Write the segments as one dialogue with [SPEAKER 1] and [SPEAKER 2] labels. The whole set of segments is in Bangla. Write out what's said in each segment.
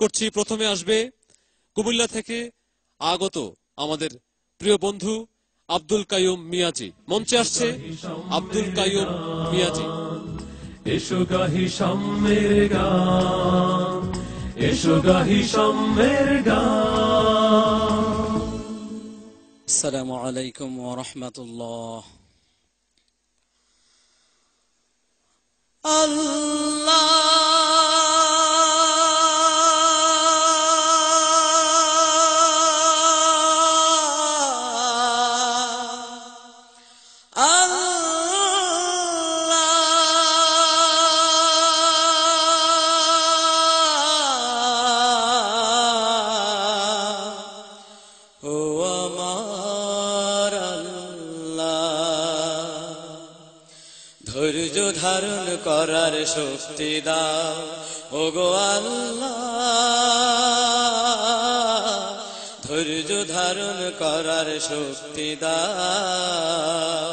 [SPEAKER 1] করছি প্রথমে আসবে কুমিল্লা থেকে আগত আমাদের প্রিয় বন্ধু আব্দুল কাইয়ুম মিয়াজি। মঞ্চে আসছে আব্দুল কাইয়ুম মিয়াজি।
[SPEAKER 2] এসো গাহি সাম্যের গান, এসো গাহি সাম্যের গান।
[SPEAKER 3] আসসালামু আলাইকুম ওয়া রাহমাতুল্লাহ। আল্লাহ ধৈর্য ধারণ করার শক্তি দাও ওগো আল্লাহ, ধৈর্য ধারণ করার শক্তি দাও।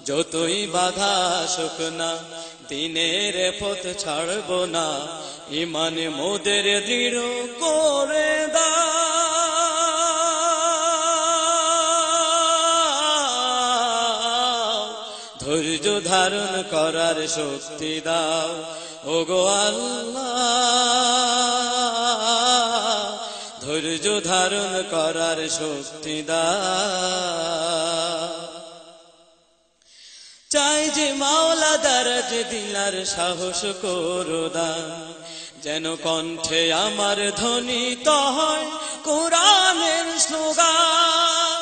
[SPEAKER 3] যতই বাধা আসুক না দিনের পথ ছাড়ব না, ঈমান মোদের দৃঢ় করে দাও। ধৈর্য ধারণ করার শক্তি দাও ওগো আল্লাহ, ধৈর্য ধারণ করার শক্তি দাও। চাই যে মাওলা দরজ দিলার সাহস করো দান, যেন কণ্ঠে আমার ধ্বনিত হয় কোরআনের স্লোগান।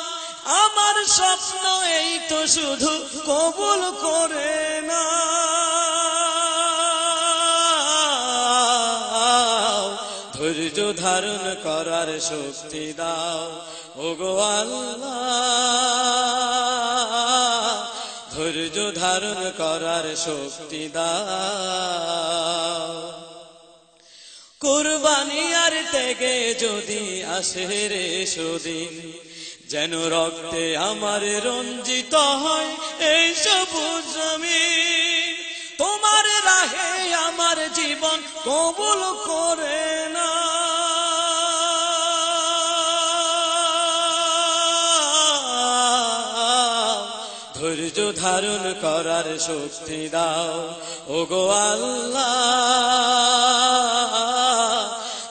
[SPEAKER 3] আমার স্বপ্ন এই তো শুধু কবুল করে না, ধৈর্য ধারণ করার শক্তি দাও ওগো আল্লাহ, ধৈর্য ধারণ করার শক্তি দাও। কুরবানি আর ত্যাগে যদি আসে রে সেদিন, যেন রক্তে আমার রঞ্জিত হয় এই সবুজ জমিন। তোমার রাহে আমার জীবন কবুল করে না, ধৈর্য ধারণ করার শক্তি দাও ওগো আল্লাহ,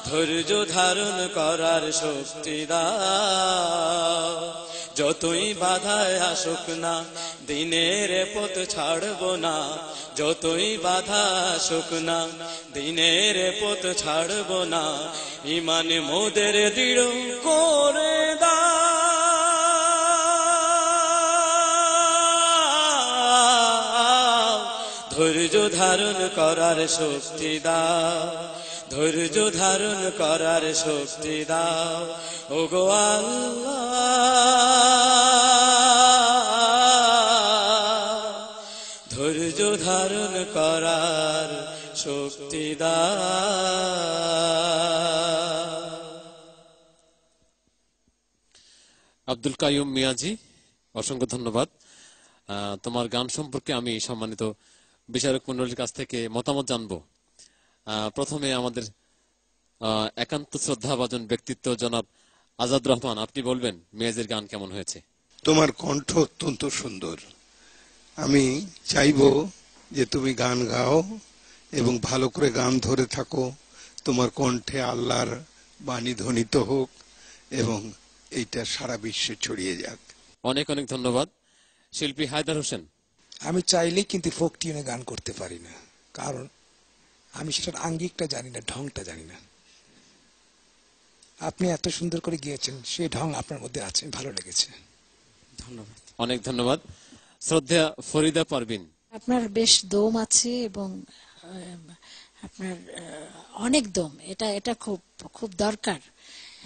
[SPEAKER 3] ধৈর্য ধারণ করার শক্তি দাও। যতই বাধায় আসুক না দিনের পথ ছাড়ব না, যতই বাধা আসুক না দিনের পথ ছাড়ব না, ঈমান মোদের দৃঢ় করে দাও। ধৈর্য ধারণ করার শক্তি দাও, ধৈর্য ধারণ করার শক্তি দাও ওগো আল্লাহ, ধৈর্য ধারণ করার শক্তি দাও।
[SPEAKER 1] আব্দুল কাইয়ুম মিয়াজি, অসংখ্য ধন্যবাদ। তোমার গান সম্পর্কে আমি সম্মানিত বিচারক মন্ডলীর কাছ থেকে মতামত জানবো। প্রথমে আমাদের একান্ত শ্রদ্ধাভাজন ব্যক্তিত্ব জনাব আজাদ রহমান, আপনি বলবেন মিয়াজের গান কেমন হয়েছে?
[SPEAKER 4] তোমার কণ্ঠ অত্যন্ত সুন্দর। আমি চাইবো যে তুমি গান গাও এবং ভালো করে গান ধরে থাকো, তোমার কণ্ঠে আল্লাহর বাণী ধ্বনিত হোক এবং এইটা সারা বিশ্বে ছড়িয়ে যাক।
[SPEAKER 1] অনেক অনেক ধন্যবাদ। শিল্পী হায়দার হোসেন।
[SPEAKER 5] আমি চাইলেই কিন্তু ফোক টিউনে গান করতে পারি না, কারণ আমি সেটার আঙ্গিকটা জানি না, ঢংটা জানি না। আপনি এত সুন্দর করে গিয়েছেন, সেই ঢং আপনার মধ্যে আছে, ভালো লেগেছে।
[SPEAKER 3] ধন্যবাদ।
[SPEAKER 1] অনেক ধন্যবাদ। শ্রদ্ধা ফরিদা পারভিন।
[SPEAKER 6] আপনার বেশ দম আছে এবং আপনার অনেক দম, এটা এটা খুব খুব দরকার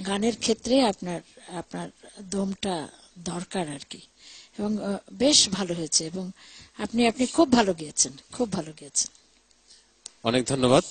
[SPEAKER 6] গানের ক্ষেত্রে। আপনার আপনার দমটা দরকার আর কি, এবং বেশ ভালো হয়েছে, এবং আপনি আপনি খুব ভালো গেয়েছেন, খুব ভালো গেয়েছেন।
[SPEAKER 1] অনেক ধন্যবাদ।